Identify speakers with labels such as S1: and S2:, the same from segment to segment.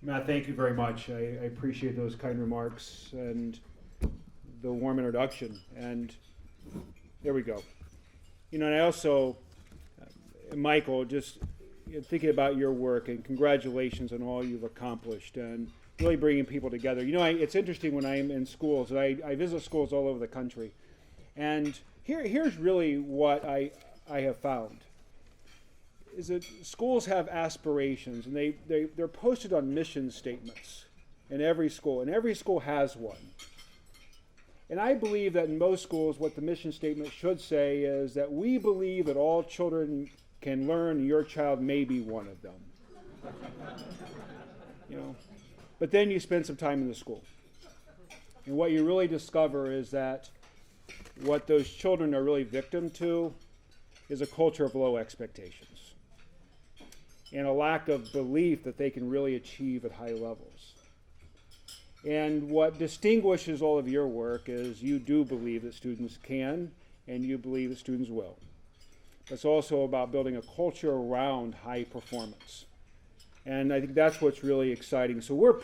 S1: Matt, thank you very much. I appreciate those kind remarks and the warm introduction. And there we go. And I also, Michael, just thinking about your work, and congratulations on all you've accomplished and really bringing people together. It's interesting when I'm in schools, and I visit schools all over the country. And here's really what I have found. Is that schools have aspirations, and they're posted on mission statements in every school, and every school has one. And I believe that in most schools, what the mission statement should say is that we believe that all children can learn, and your child may be one of them. But then you spend some time in the school, and what you really discover is that what those children are really victim to is a culture of low expectations and a lack of belief that they can really achieve at high levels. And what distinguishes all of your work is you do believe that students can, and you believe that students will. It's also about building a culture around high performance. And I think that's what's really exciting. So we're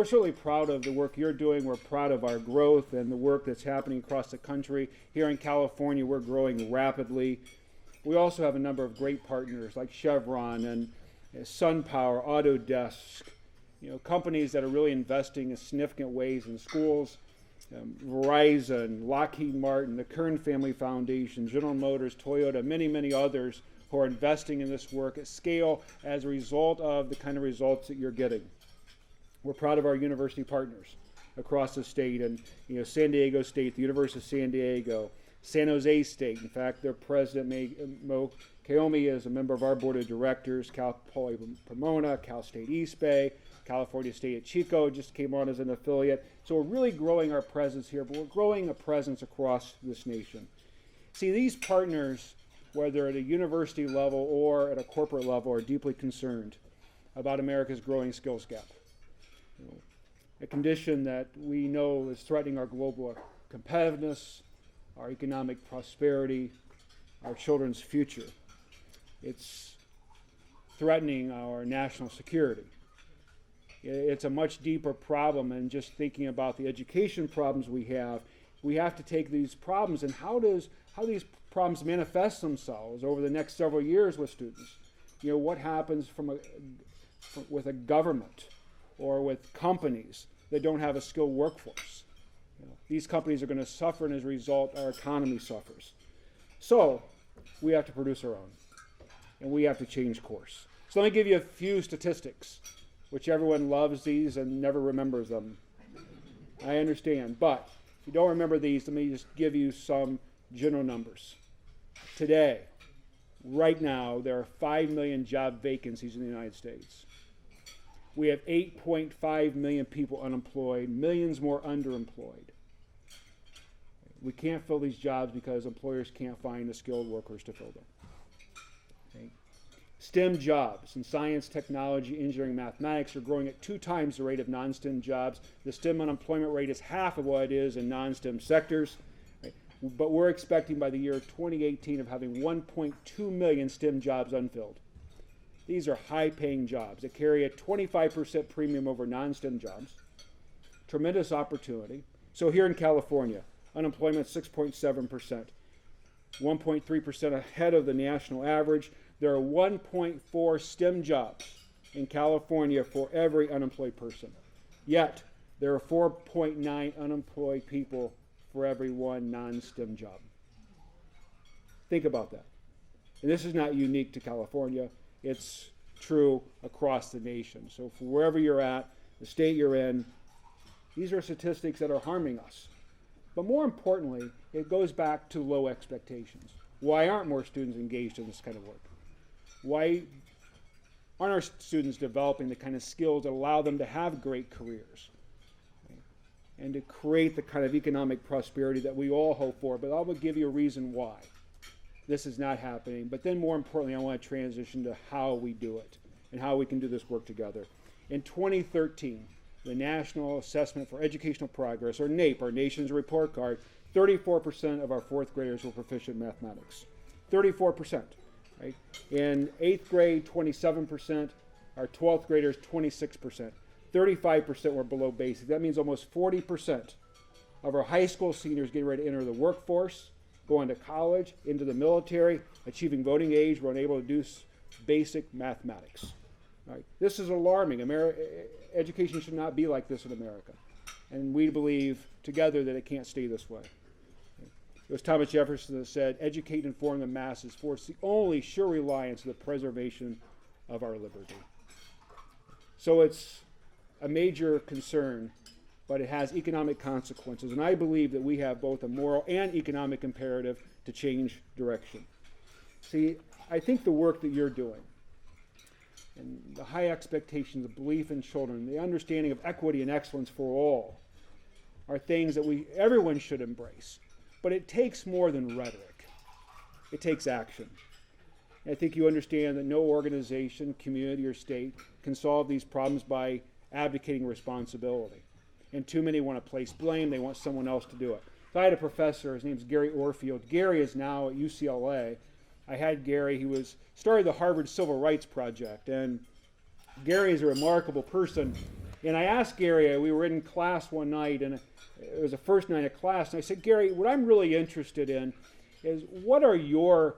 S1: certainly proud of the work you're doing. We're proud of our growth and the work that's happening across the country. Here in California, we're growing rapidly. We also have a number of great partners like Chevron and SunPower, Autodesk, companies that are really investing in significant ways in schools. Verizon, Lockheed Martin, the Kern Family Foundation, General Motors, Toyota, many, many others who are investing in this work at scale as a result of the kind of results that you're getting. We're proud of our university partners across the state, and San Diego State, the University of San Diego, San Jose State. In fact, their president, Mo Kaomi, is a member of our board of directors. Cal Poly Pomona, Cal State East Bay, California State at Chico just came on as an affiliate. So we're really growing our presence here, but we're growing a presence across this nation. See, these partners, whether at a university level or at a corporate level, are deeply concerned about America's growing skills gap. A condition that we know is threatening our global competitiveness, our economic prosperity, our children's future. It's threatening our national security. It's a much deeper problem than just thinking about the education problems we have. We have to take these problems and how these problems manifest themselves over the next several years with students. What happens with a government or with companies that don't have a skilled workforce. These companies are going to suffer, and as a result, our economy suffers. So we have to produce our own, and we have to change course. So let me give you a few statistics, which everyone loves these and never remembers them. I understand, but if you don't remember these, let me just give you some general numbers. Today, right now, there are 5 million job vacancies in the United States. We have 8.5 million people unemployed, millions more underemployed. We can't fill these jobs because employers can't find the skilled workers to fill them. Okay. STEM jobs in science, technology, engineering, mathematics are growing at 2 times the rate of non-STEM jobs. The STEM unemployment rate is half of what it is in non-STEM sectors. Right. But we're expecting by the year 2018 of having 1.2 million STEM jobs unfilled. These are high-paying jobs that carry a 25% premium over non-STEM jobs. Tremendous opportunity. So here in California, unemployment 6.7%, 1.3% ahead of the national average. There are 1.4 STEM jobs in California for every unemployed person. Yet, there are 4.9 unemployed people for every 1 non-STEM job. Think about that. And this is not unique to California. It's true across the nation. So for wherever you're at, the state you're in, these are statistics that are harming us. But more importantly, it goes back to low expectations. Why aren't more students engaged in this kind of work? Why aren't our students developing the kind of skills that allow them to have great careers, right? And to create the kind of economic prosperity that we all hope for? But I will give you a reason why this is not happening. But then more importantly, I want to transition to how we do it and how we can do this work together. In 2013, the National Assessment for Educational Progress, or NAEP, our nation's report card, 34% of our 4th graders were proficient in mathematics. 34%. Right? In 8th grade, 27%. Our 12th graders, 26%. 35% were below basic. That means almost 40% of our high school seniors getting ready to enter the workforce, going to college, into the military, achieving voting age, were unable to do basic mathematics. Right? This is alarming. Education should not be like this in America. And we believe together that it can't stay this way. It was Thomas Jefferson that said, educate and inform the masses, for it's the only sure reliance of the preservation of our liberty. So it's a major concern, but it has economic consequences. And I believe that we have both a moral and economic imperative to change direction. See, I think the work that you're doing, and the high expectations, the belief in children, the understanding of equity and excellence for all, are things that everyone should embrace. But it takes more than rhetoric. It takes action. And I think you understand that no organization, community, or state can solve these problems by abdicating responsibility. And too many want to place blame. They want someone else to do it. So I had a professor, his name's Gary Orfield. Gary is now at UCLA. I had Gary, he started the Harvard Civil Rights Project, and Gary is a remarkable person. And I asked Gary, we were in class one night, and it was the first night of class, and I said, Gary, what I'm really interested in is what are your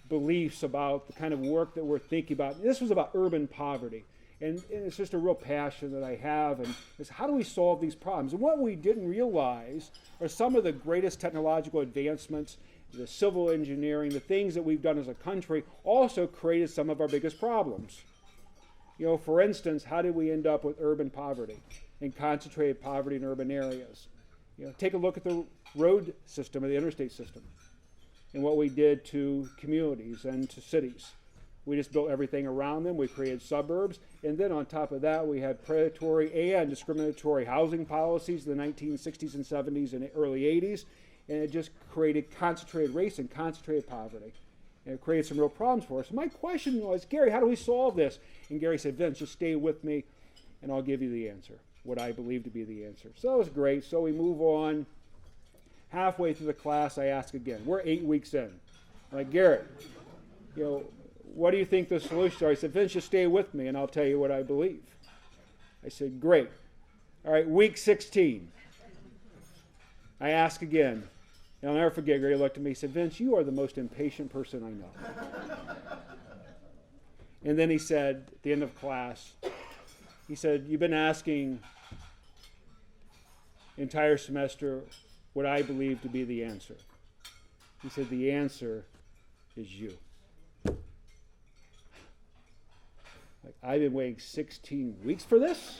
S1: beliefs about the kind of work that we're thinking about? This was about urban poverty. And it's just a real passion that I have, and is how do we solve these problems? And what we didn't realize are some of the greatest technological advancements, the civil engineering, the things that we've done as a country also created some of our biggest problems. You know, for instance, how did we end up with urban poverty and concentrated poverty in urban areas? You know, take a look at the road system or the interstate system and what we did to communities and to cities. We just built everything around them. We created suburbs. And then on top of that, we had predatory and discriminatory housing policies in the 1960s and 70s and early 80s. And it just created concentrated race and concentrated poverty. And it created some real problems for us. My question was, Gary, how do we solve this? And Gary said, Vince, just stay with me, and I'll give you the answer, what I believe to be the answer. So that was great. So we move on. Halfway through the class, I ask again. We're 8 weeks in. I'm like, Gary, you know, what do you think the solutions are? He said, Vince, just stay with me, and I'll tell you what I believe. I said, great. All right, week 16. I ask again. And I'll never forget, Gary looked at me and said, Vince, you are the most impatient person I know. And then he said, at the end of class, he said, you've been asking the entire semester what I believe to be the answer. He said, the answer is you. Like, I've been waiting 16 weeks for this?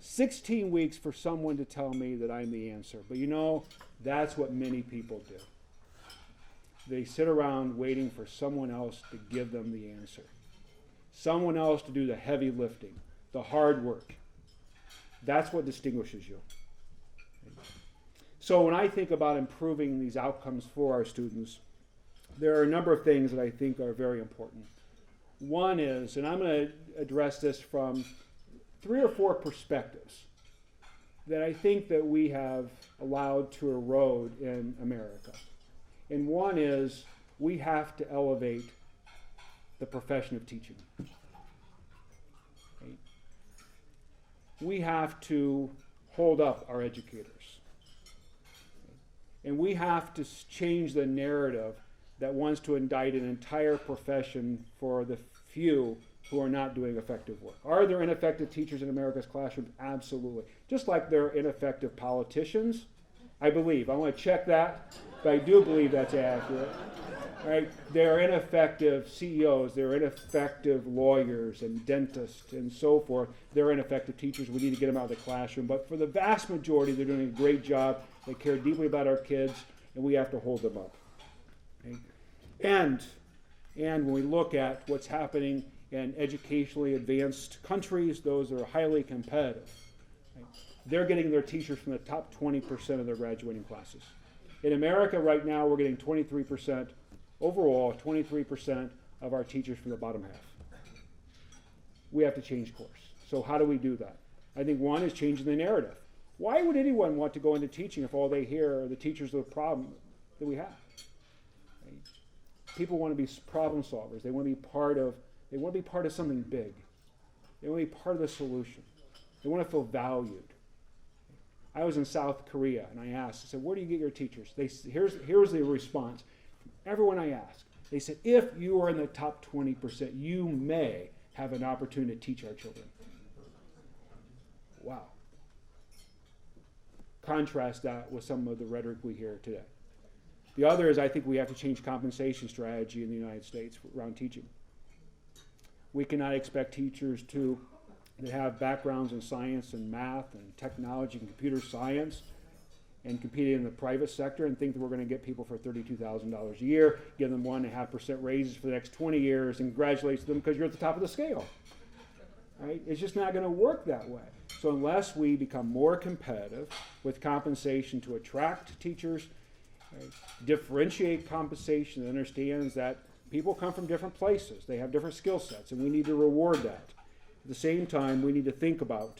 S1: 16 weeks for someone to tell me that I'm the answer. But you know, that's what many people do. They sit around waiting for someone else to give them the answer. Someone else to do the heavy lifting, the hard work. That's what distinguishes you. So when I think about improving these outcomes for our students, there are a number of things that I think are very important. One is, and I'm going to address this from 3 or 4 perspectives that I think that we have allowed to erode in America. And one is we have to elevate the profession of teaching. Right? We have to hold up our educators. And we have to change the narrative that wants to indict an entire profession for the few who are not doing effective work. Are there ineffective teachers in America's classrooms? Absolutely. Just like there are ineffective politicians, I believe. I want to check that, but I do believe that's accurate. Right? There are ineffective CEOs, there are ineffective lawyers and dentists and so forth. There are ineffective teachers. We need to get them out of the classroom. But for the vast majority, they're doing a great job. They care deeply about our kids, and we have to hold them up. Okay? And when we look at what's happening in educationally advanced countries, those that are highly competitive, right? They're getting their teachers from the top 20% of their graduating classes. In America right now, we're getting 23%, overall, 23% of our teachers from the bottom half. We have to change course. So how do we do that? I think one is changing the narrative. Why would anyone want to go into teaching if all they hear are the teachers are the problem that we have? Right? People want to be problem solvers. They want to be part of They want to be part of something big. They want to be part of the solution. They want to feel valued. I was in South Korea, and I asked, I said, where do you get your teachers? Here's the response. Everyone I asked, they said, if you are in the top 20%, you may have an opportunity to teach our children. Wow. Contrast that with some of the rhetoric we hear today. The other is I think we have to change compensation strategy in the United States around teaching. We cannot expect teachers to have backgrounds in science and math and technology and computer science and competing in the private sector and think that we're going to get people for $32,000 a year, give them 1.5% raises for the next 20 years, and congratulate them because you're at the top of the scale. Right? It's just not going to work that way. So unless we become more competitive with compensation to attract teachers, right, differentiate compensation that understands that people come from different places, they have different skill sets, and we need to reward that. At the same time, we need to think about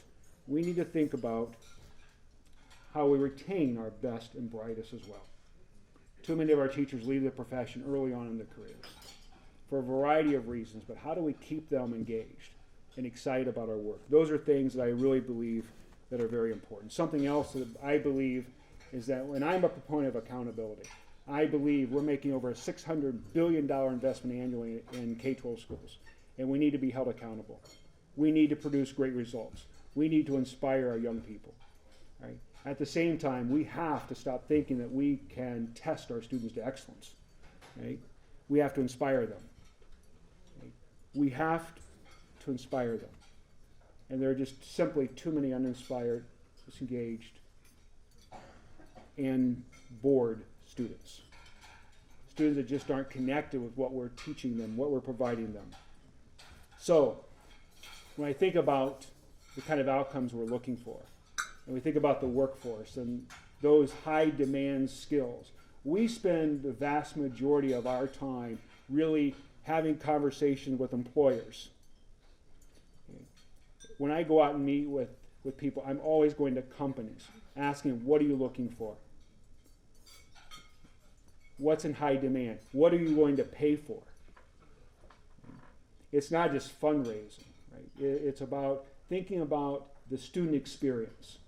S1: how we retain our best and brightest as well. Too many of our teachers leave the profession early on in their careers for a variety of reasons, but how do we keep them engaged and excited about our work? Those are things that I really believe that are very important. Something else that I believe is that when I'm a proponent of accountability, I believe we're making over a $600 billion investment annually in K-12 schools, and we need to be held accountable. We need to produce great results. We need to inspire our young people. Right? At the same time, we have to stop thinking that we can test our students to excellence. Right? We have to inspire them. Right? We have to inspire them. And there are just simply too many uninspired, disengaged, and bored students. Students that just aren't connected with what we're teaching them, what we're providing them. So, when I think about the kind of outcomes we're looking for, and we think about the workforce and those high demand skills, we spend the vast majority of our time really having conversations with employers. When I go out and meet with people, I'm always going to companies, asking, what are you looking for? What's in high demand? What are you going to pay for? It's not just fundraising. Right? It's about thinking about the student experience,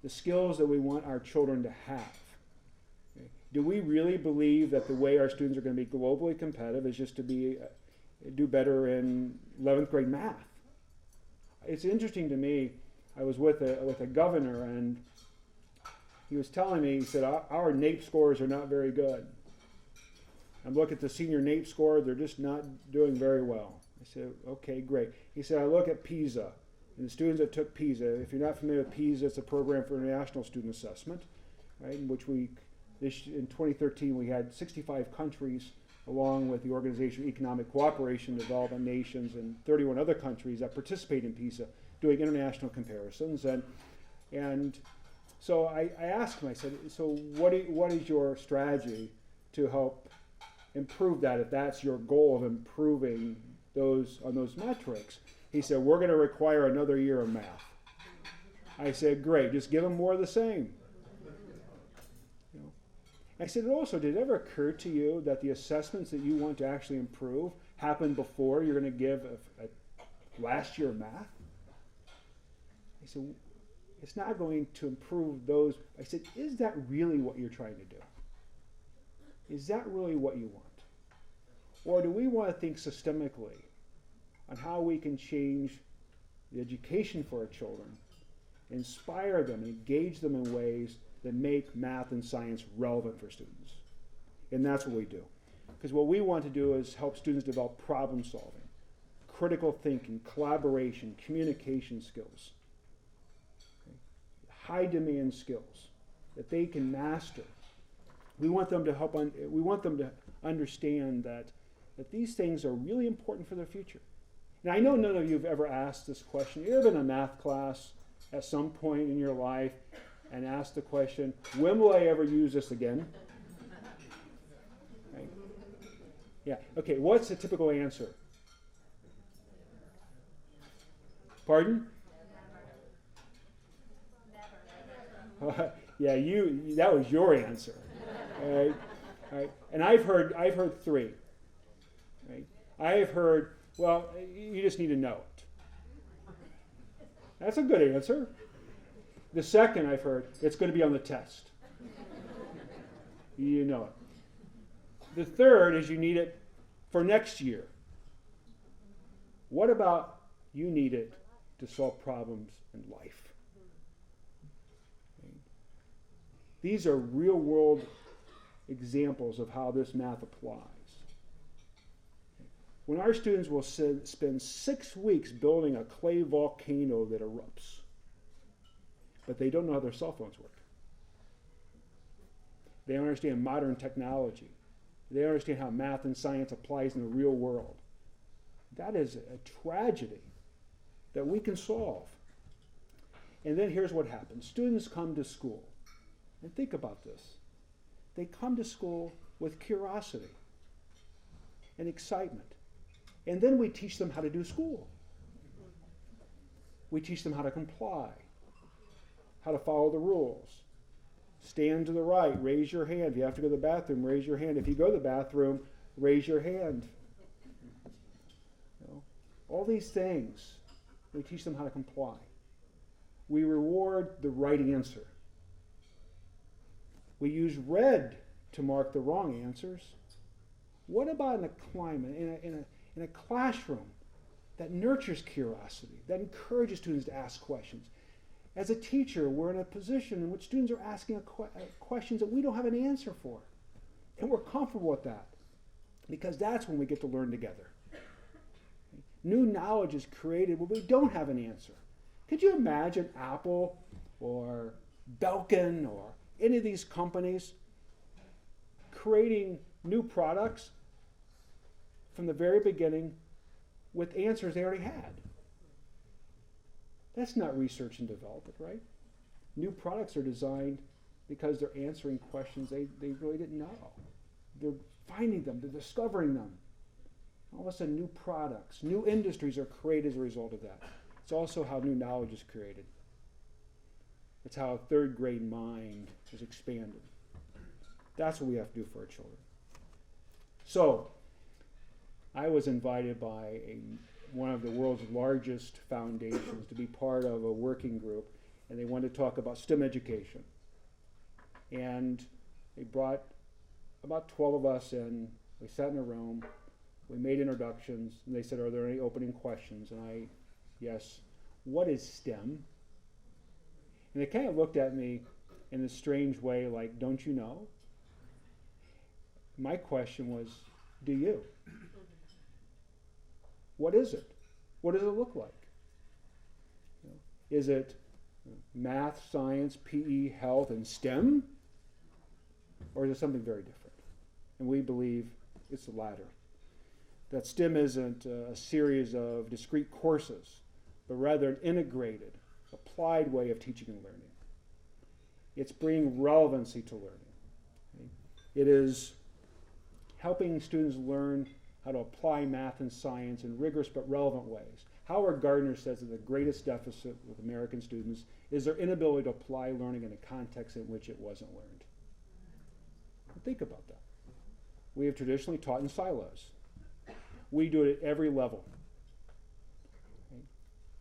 S1: the skills that we want our children to have. Okay? Do we really believe that the way our students are going to be globally competitive is just to do better in 11th grade math? It's interesting to me. I was with a governor, and he was telling me, he said, our NAEP scores are not very good. I'm looking at the senior NAEP score, they're just not doing very well. I said, okay, great. He said, I look at PISA, and the students that took PISA, if you're not familiar with PISA, it's a program for international student assessment, right, in which in 2013 we had 65 countries along with the Organization for Economic Cooperation, Development Nations, and 31 other countries that participate in PISA, doing international comparisons. And so I asked him, I said, so what is your strategy to help improve that, if that's your goal of improving on those metrics? He said, we're going to require another year of math. I said, great, just give them more of the same. You know? I said, also, did it ever occur to you that the assessments that you want to actually improve happen before you're going to give a last year of math? I said, it's not going to improve those. I said, is that really what you're trying to do? Is that really what you want? Or do we want to think systemically on how we can change the education for our children, inspire them, engage them in ways that make math and science relevant for students? And that's what we do. Because what we want to do is help students develop problem solving, critical thinking, collaboration, communication skills, okay? High demand skills that they can master. We want them to understand that these things are really important for their future. Now, I know none of you have ever asked this question. You ever been in a math class at some point in your life and asked the question, when will I ever use this again? Right? Yeah, okay, what's the typical answer? Pardon? Yeah, that was your answer. All right? And I've heard three. Right? I have heard, Well, you just need to know it. That's a good answer. The second I've heard, it's going to be on the test. You know it. The third is you need it for next year. What about you need it to solve problems in life? These are real world examples of how this math applies. When our students will spend 6 weeks building a clay volcano that erupts, but they don't know how their cell phones work. They don't understand modern technology. They don't understand how math and science applies in the real world. That is a tragedy that we can solve. And then here's what happens. Students come to school. And think about this. They come to school with curiosity and excitement. And then we teach them how to do school. We teach them how to comply, how to follow the rules. Stand to the right, raise your hand. If you have to go to the bathroom, raise your hand. If you go to the bathroom, raise your hand. All these things, we teach them how to comply. We reward the right answer. We use red to mark the wrong answers. What about in a climate, in a classroom that nurtures curiosity, that encourages students to ask questions? As a teacher, we're in a position in which students are asking questions that we don't have an answer for. And we're comfortable with that because that's when we get to learn together. New knowledge is created when we don't have an answer. Could you imagine Apple or Belkin or any of these companies creating new products from the very beginning with answers they already had? That's not research and development, right? New products are designed because they're answering questions they really didn't know. They're finding them, they're discovering them. All of a sudden, new products, new industries are created as a result of that. It's also how new knowledge is created. It's how a third grade mind is expanded. That's what we have to do for our children. So, I was invited by one of the world's largest foundations to be part of a working group, and they wanted to talk about STEM education. And they brought about 12 of us in. We sat in a room. We made introductions, and they said, are there any opening questions? And yes. What is STEM? And they kind of looked at me in this strange way, like, don't you know? My question was, do you? What is it? What does it look like? Is it math, science, PE, health, and STEM? Or is it something very different? And we believe it's the latter. That STEM isn't a series of discrete courses, but rather an integrated, applied way of teaching and learning. It's bringing relevancy to learning. Okay? It is helping students learn how to apply math and science in rigorous but relevant ways. Howard Gardner says that the greatest deficit with American students is their inability to apply learning in a context in which it wasn't learned. Think about that. We have traditionally taught in silos. We do it at every level.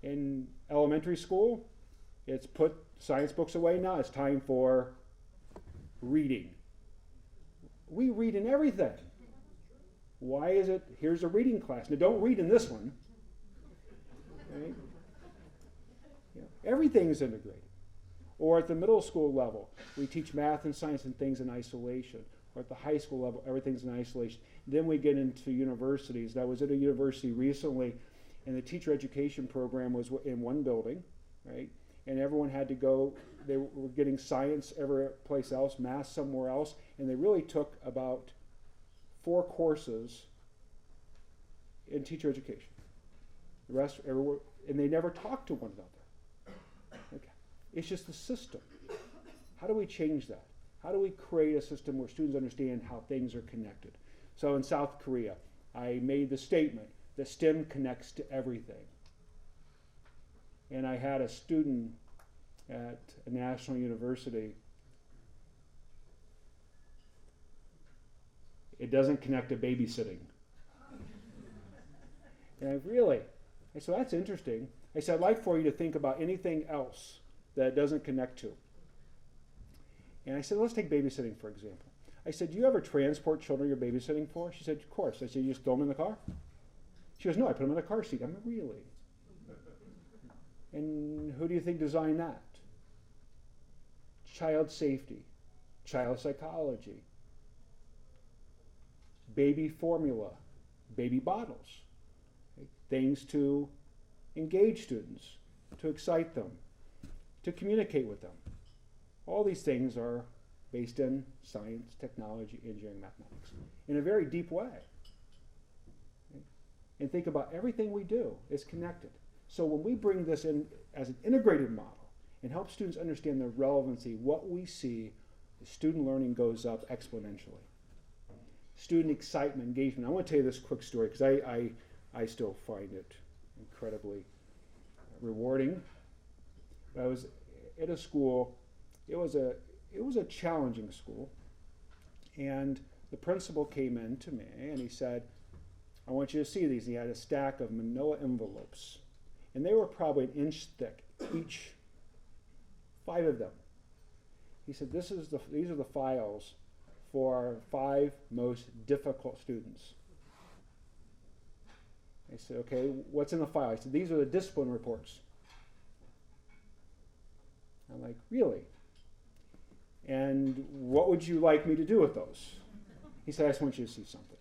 S1: In elementary school, it's put science books away now. It's time for reading. We read in everything. Why is it, here's a reading class. Now don't read in this one. Right? Everything is integrated. Or at the middle school level, we teach math and science and things in isolation. Or at the high school level, everything's in isolation. Then we get into universities. I was at a university recently, and the teacher education program was in one building, right? And everyone had to go, they were getting science every place else, math somewhere else, and they really took about 4 courses in teacher education. The rest, everywhere, and they never talked to one another. Okay. It's just the system. How do we change that? How do we create a system where students understand how things are connected? So in South Korea, I made the statement that STEM connects to everything. And I had a student at a national university. It doesn't connect to babysitting. And I said, that's interesting. I said, I'd like for you to think about anything else that it doesn't connect to. And I said, let's take babysitting, for example. I said, do you ever transport children you're babysitting for? She said, of course. I said, you just throw them in the car? She goes, no, I put them in a car seat. I'm like, really? And who do you think designed that? Child safety, child psychology, baby formula, baby bottles, okay? Things to engage students, to excite them, to communicate with them. All these things are based in science, technology, engineering, mathematics, in a very deep way. Okay? And think about everything we do is connected. So when we bring this in as an integrated model and help students understand the relevancy, what we see, the student learning goes up exponentially. Student excitement, engagement. I want to tell you this quick story because I still find it incredibly rewarding. I was at a school. It was a challenging school, and the principal came in to me and he said, I want you to see these. He had a stack of manila envelopes, and they were probably an inch thick each, 5 of them. He said, these are the files for our 5 most difficult students. I said, okay, what's in the file? I said, these are the discipline reports. I'm like, really? And what would you like me to do with those? He said, I just want you to see something.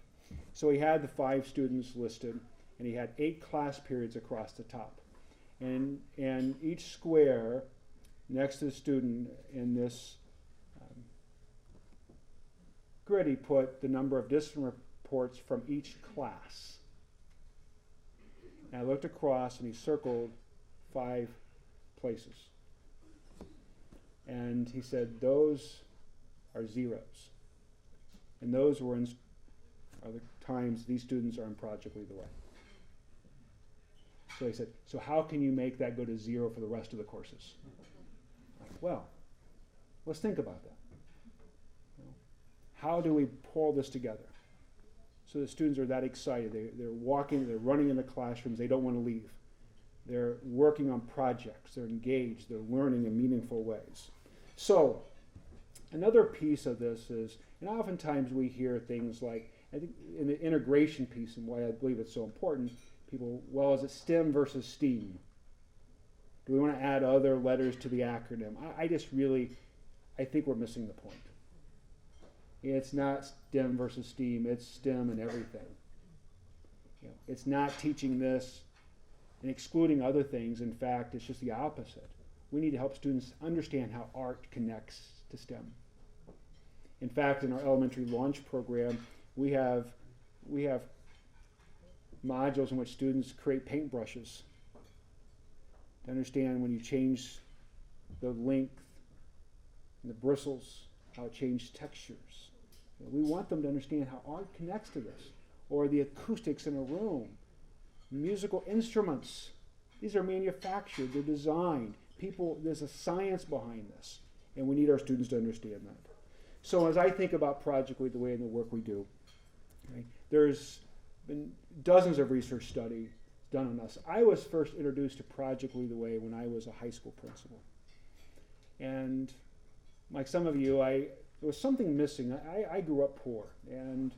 S1: So he had the 5 students listed, and he had 8 class periods across the top. And each square next to the student in this grid, he put the number of discipline reports from each class. And I looked across, and he circled 5 places. And he said, those are zeros. And those are the times these students are in Project Lead the Way. So he said, so how can you make that go to 0 for the rest of the courses? I'm like, well, let's think about that. You know, how do we pull this together? So the students are that excited. They're walking, they're running into classrooms, they don't want to leave. They're working on projects, they're engaged, they're learning in meaningful ways. So another piece of this is, and oftentimes we hear things like, I think in the integration piece and why I believe it's so important, people, well, is it STEM versus STEAM? Do we want to add other letters to the acronym? I think we're missing the point. It's not STEM versus STEAM, it's STEM and everything. You know, it's not teaching this and excluding other things. In fact, it's just the opposite. We need to help students understand how art connects to STEM. In fact, in our elementary launch program, we have modules in which students create paintbrushes to understand when you change the length and the bristles, how it changes textures. We want them to understand how art connects to this, or the acoustics in a room, musical instruments. These are manufactured, they're designed. There's a science behind this, and we need our students to understand that. So as I think about Project Lead the Way and the work we do, okay, there's been dozens of research studies done on us. I was first introduced to Project Lead the Way when I was a high school principal. And like some of you, there was something missing. I grew up poor, and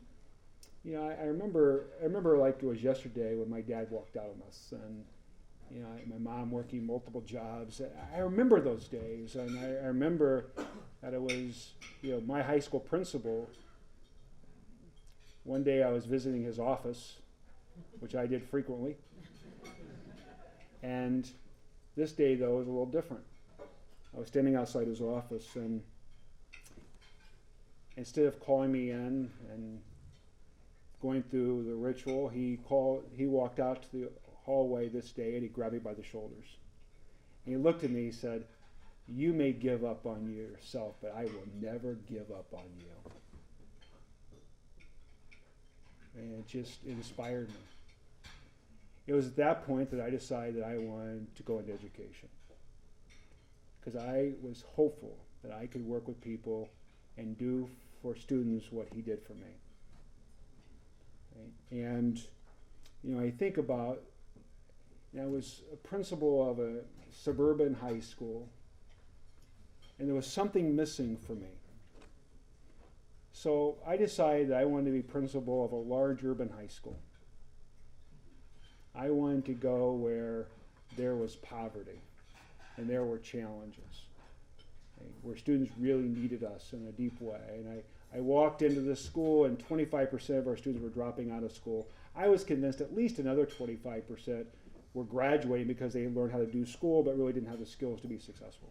S1: you know, I remember like it was yesterday when my dad walked out on us, and you know, my mom working multiple jobs. I remember those days, and I remember that it was, you know, my high school principal. One day I was visiting his office, which I did frequently, and this day though was a little different. I was standing outside his office, and instead of calling me in and going through the ritual, he walked out to the hallway this day, and he grabbed me by the shoulders. And he looked at me and said, "You may give up on yourself, but I will never give up on you." And it inspired me. It was at that point that I decided that I wanted to go into education, because I was hopeful that I could work with people and do for students what he did for me. Right? And I think about, I was a principal of a suburban high school, and there was something missing for me. So I decided that I wanted to be principal of a large urban high school. I wanted to go where there was poverty and there were challenges, where students really needed us in a deep way. And I walked into this school and 25% of our students were dropping out of school. I was convinced at least another 25% were graduating because they learned how to do school but really didn't have the skills to be successful.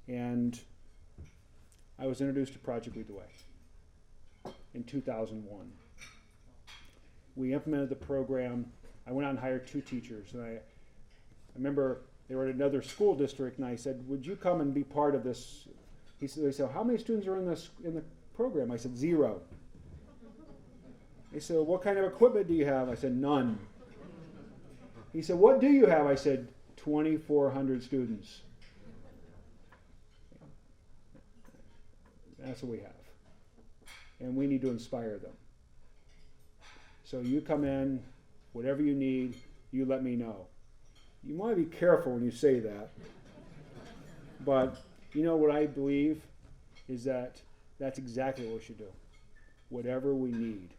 S1: And I was introduced to Project Lead the Way in 2001. We implemented the program. I went out and hired 2 teachers. And I remember they were at another school district, and I said, would you come and be part of this? They said, how many students are in the program? I said, 0. They said, what kind of equipment do you have? I said, none. He said, what do you have? I said, 2,400 students. That's what we have. And we need to inspire them. So you come in, whatever you need, you let me know. You want to be careful when you say that. But what I believe is that that's exactly what we should do. Whatever we need,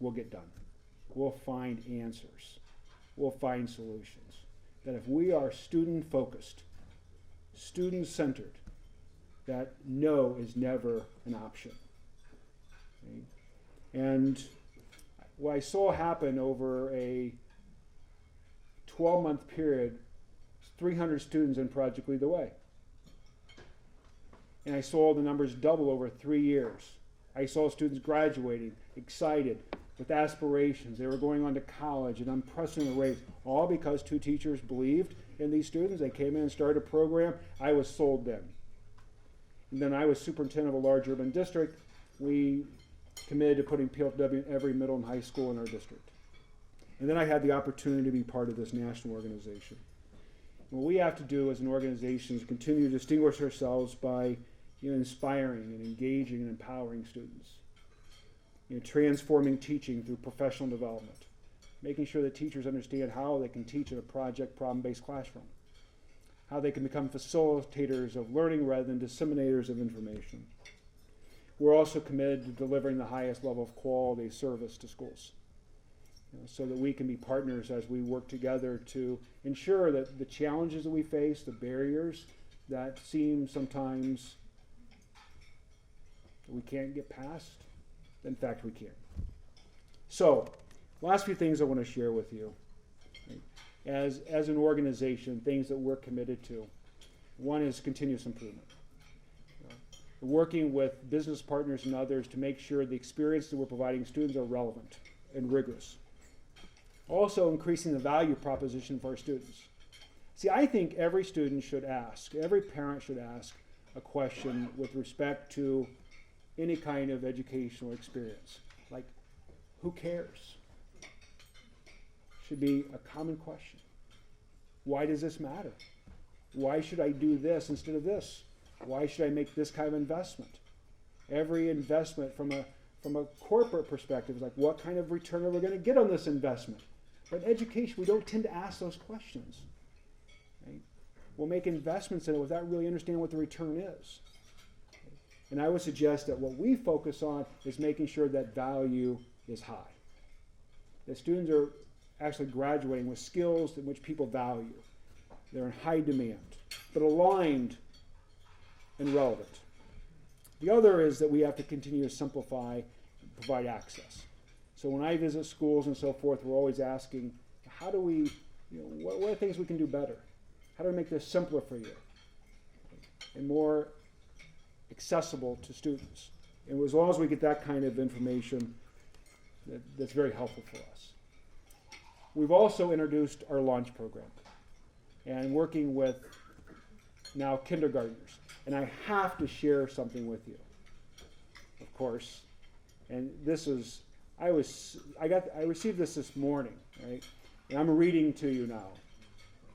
S1: we'll get done. We'll find answers. We'll find solutions. That if we are student-focused, student-centered, that no is never an option. Okay? And what I saw happen over a 12-month period, 300 students in Project Lead the Way. And I saw the numbers double over 3 years. I saw students graduating, excited, with aspirations. They were going on to college at unprecedented rates, all because 2 teachers believed in these students. They came in and started a program. I was sold then. And then I was superintendent of a large urban district. We committed to putting PLW in every middle and high school in our district. And then I had the opportunity to be part of this national organization. What we have to do as an organization is continue to distinguish ourselves by inspiring and engaging and empowering students. Transforming teaching through professional development. Making sure that teachers understand how they can teach in a project problem-based classroom. How they can become facilitators of learning rather than disseminators of information. We're also committed to delivering the highest level of quality service to schools, so that we can be partners as we work together to ensure that the challenges that we face, the barriers that seem sometimes we can't get past, in fact we can. So, last few things I want to share with you. As an organization, things that we're committed to. One is continuous improvement. Working with business partners and others to make sure the experience that we're providing students are relevant and rigorous. Also increasing the value proposition for our students. See, I think every student should ask, every parent should ask a question with respect to any kind of educational experience. Like, who cares? Should be a common question. Why does this matter? Why should I do this instead of this? Why should I make this kind of investment? Every investment from a corporate perspective is like, what kind of return are we going to get on this investment? But in education, we don't tend to ask those questions. Right? We'll make investments in it without really understanding what the return is. And I would suggest that what we focus on is making sure that value is high. That students are actually graduating with skills in which people value. They're in high demand, but aligned and relevant. The other is that we have to continue to simplify and provide access. So when I visit schools and so forth, we're always asking, how do we, what are things we can do better? How do we make this simpler for you and more accessible to students? And as long as we get that kind of information, that's very helpful for us. We've also introduced our launch program and working with now kindergartners. And I have to share something with you, of course. And this is, I received this morning, right? And I'm reading to you now,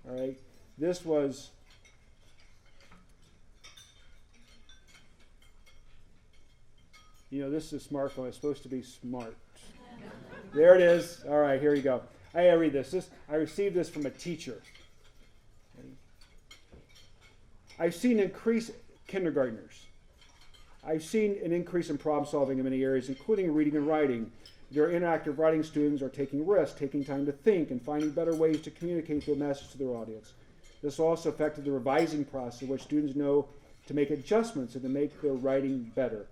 S1: all right? This was, this is a smartphone. It's supposed to be smart. There it is. All right, here you go. I gotta read this. I received this from a teacher. I've seen increase kindergartners. I've seen an increase in problem solving in many areas, including reading and writing. Their interactive writing students are taking risks, taking time to think, and finding better ways to communicate their message to their audience. This also affected the revising process, in which students know to make adjustments and to make their writing better.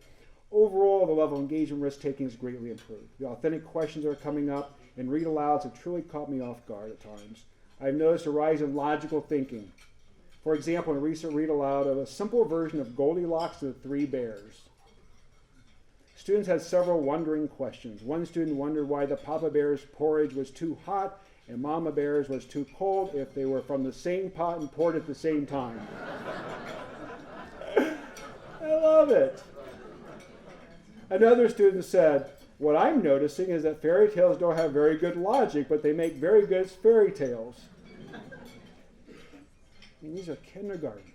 S1: Overall, the level of engagement risk-taking has greatly improved. The authentic questions that are coming up and read-alouds have truly caught me off guard at times. I've noticed a rise in logical thinking. For example, in a recent read-aloud of a simple version of Goldilocks and the Three Bears, students had several wondering questions. One student wondered why the Papa Bear's porridge was too hot and Mama Bear's was too cold if they were from the same pot and poured at the same time. I love it. Another student said, what I'm noticing is that fairy tales don't have very good logic, but they make very good fairy tales. And these are kindergartners.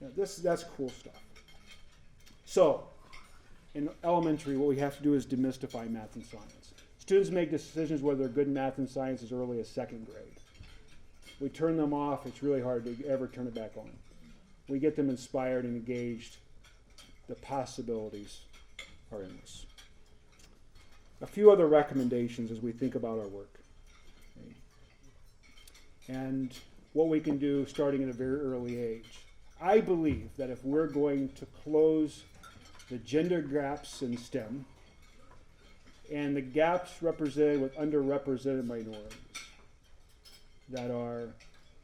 S1: Now, that's cool stuff. So, in elementary, what we have to do is demystify math and science. Students make decisions whether they're good in math and science as early as second grade. We turn them off, it's really hard to ever turn it back on. We get them inspired and engaged. The possibilities are endless. A few other recommendations as we think about our work. Okay. And what we can do starting at a very early age. I believe that if we're going to close the gender gaps in STEM and the gaps represented with underrepresented minorities that are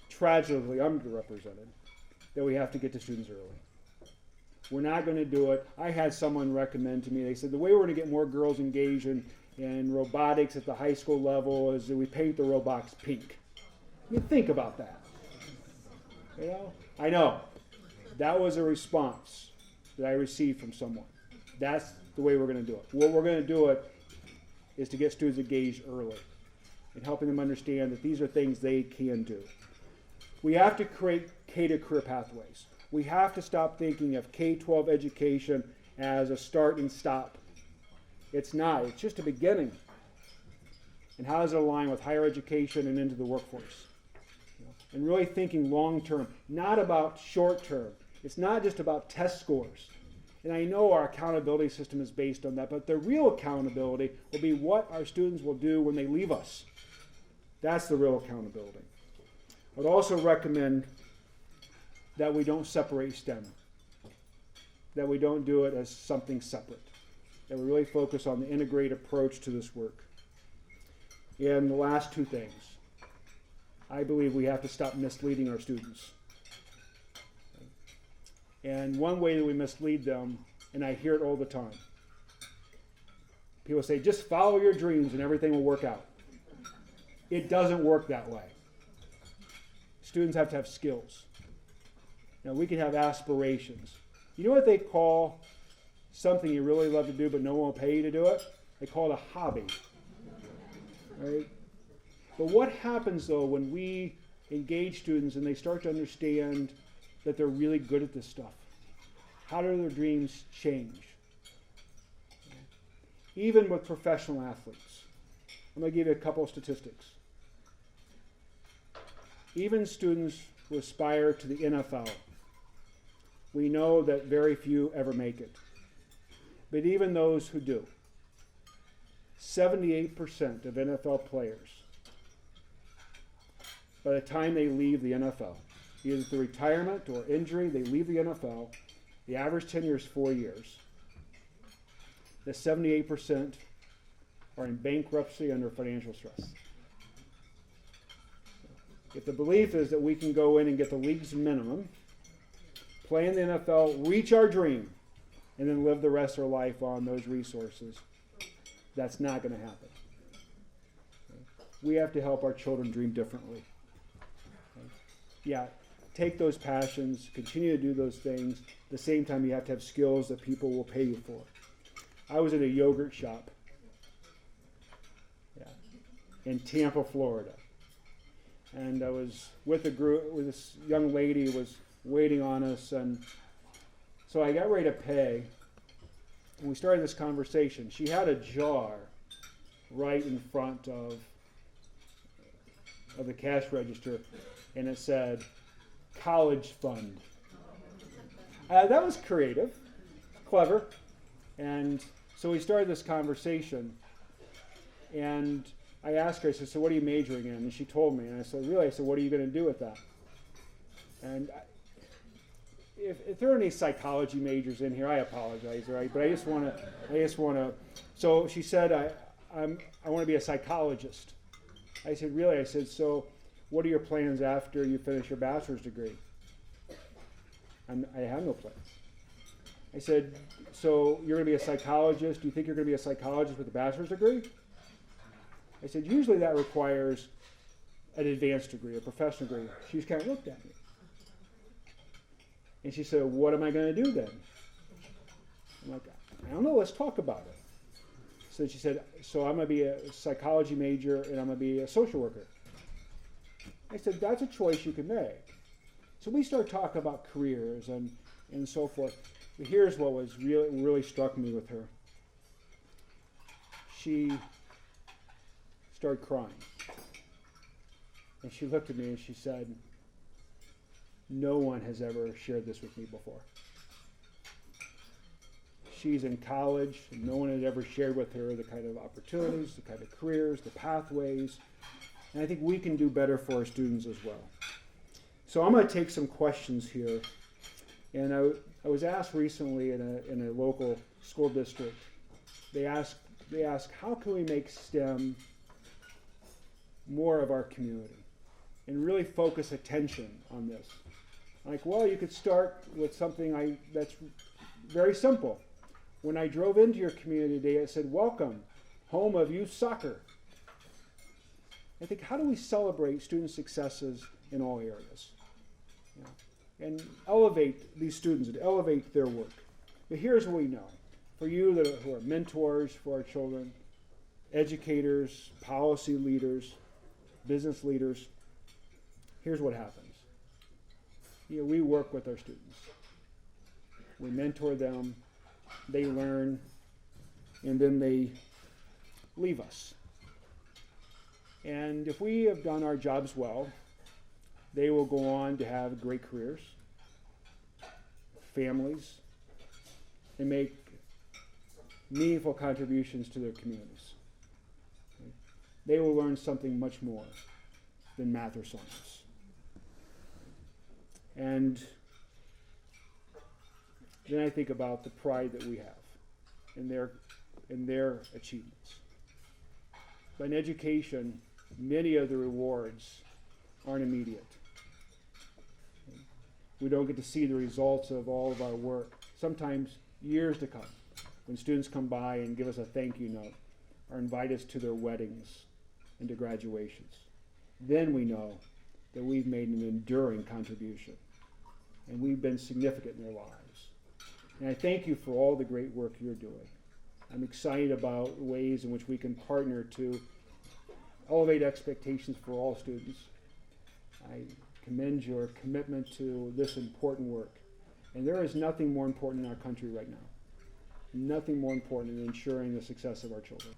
S1: tragically underrepresented, that we have to get to students early. We're not going to do it. I had someone recommend to me, they said, the way we're going to get more girls engaged in robotics at the high school level is that we paint the robots pink. I mean, think about that. You know? I know. That was a response that I received from someone. That's the way we're going to do it. What we're going to do it is to get students engaged early and helping them understand that these are things they can do. We have to create K to career pathways. We have to stop thinking of K-12 education as a start and stop. It's not. It's just a beginning. And how does it align with higher education and into the workforce? You know, and really thinking long term, not about short term. It's not just about test scores. And I know our accountability system is based on that, but the real accountability will be what our students will do when they leave us. That's the real accountability. I would also recommend that we don't separate STEM, that we don't do it as something separate, that we really focus on the integrated approach to this work. And the last two things, I believe we have to stop misleading our students. And one way that we mislead them, and I hear it all the time, people say, just follow your dreams and everything will work out. It doesn't work that way. Students have to have skills. Now, we can have aspirations. You know what they call something you really love to do but no one will pay you to do it? They call it a hobby. Right? But what happens, though, when we engage students and they start to understand that they're really good at this stuff? How do their dreams change? Even with professional athletes. I'm going to give you a couple of statistics. Even students who aspire to the NFL, we know that very few ever make it. But even those who do, 78% of NFL players, by the time they leave the NFL, either through retirement or injury, they leave the NFL, the average tenure is 4 years. The 78% are in bankruptcy under financial stress. If the belief is that we can go in and get the league's minimum, play in the NFL, reach our dream, and then live the rest of our life on those resources, that's not going to happen. We have to help our children dream differently. Yeah, take those passions, continue to do those things. At the same time, you have to have skills that people will pay you for. I was at a yogurt shop in Tampa, Florida. And I was with a group, with this young lady who was waiting on us. And so I got ready to pay. And we started this conversation. She had a jar right in front of of the cash register, and it said, college fund. That was creative, clever, and so we started this conversation, and I asked her, I said, so what are you majoring in? And she told me, and I said, really? I said, what are you going to do with that? And if there are any psychology majors in here, I apologize, right? But I just want to, so she said, I want to be a psychologist. I said, really? I said, so what are your plans after you finish your bachelor's degree? I have no plans. I said, so you're going to be a psychologist? Do you think you're going to be a psychologist with a bachelor's degree? I said, usually that requires an advanced degree, a professional degree. She just kind of looked at me. And she said, what am I going to do then? I'm like, I don't know, let's talk about it. So she said, so I'm going to be a psychology major and I'm going to be a social worker. I said, that's a choice you can make. So we started talking about careers and so forth. But here's what was really struck me with her. She started crying. And she looked at me and she said, no one has ever shared this with me before. She's in college, and no one had ever shared with her the kind of opportunities, the kind of careers, the pathways. And I think we can do better for our students as well. So I'm going to take some questions here. And I was asked recently in a local school district, they asked, how can we make STEM more of our community and really focus attention on this? Like, well, you could start with something that's very simple. When I drove into your community today, I said, welcome, home of youth soccer. I think, how do we celebrate student successes in all areas? And elevate these students and elevate their work. But here's what we know. For you who are mentors for our children, educators, policy leaders, business leaders, here's what happens. We work with our students. We mentor them, they learn, and then they leave us. And if we have done our jobs well, they will go on to have great careers, families, and make meaningful contributions to their communities. They will learn something much more than math or science. And then I think about the pride that we have in their achievements. But in education, many of the rewards aren't immediate. We don't get to see the results of all of our work, sometimes years to come, when students come by and give us a thank you note or invite us to their weddings and to graduations. Then we know that we've made an enduring contribution and we've been significant in their lives. And I thank you for all the great work you're doing. I'm excited about ways in which we can partner to elevate expectations for all students. I commend your commitment to this important work. And there is nothing more important in our country right now. Nothing more important than ensuring the success of our children.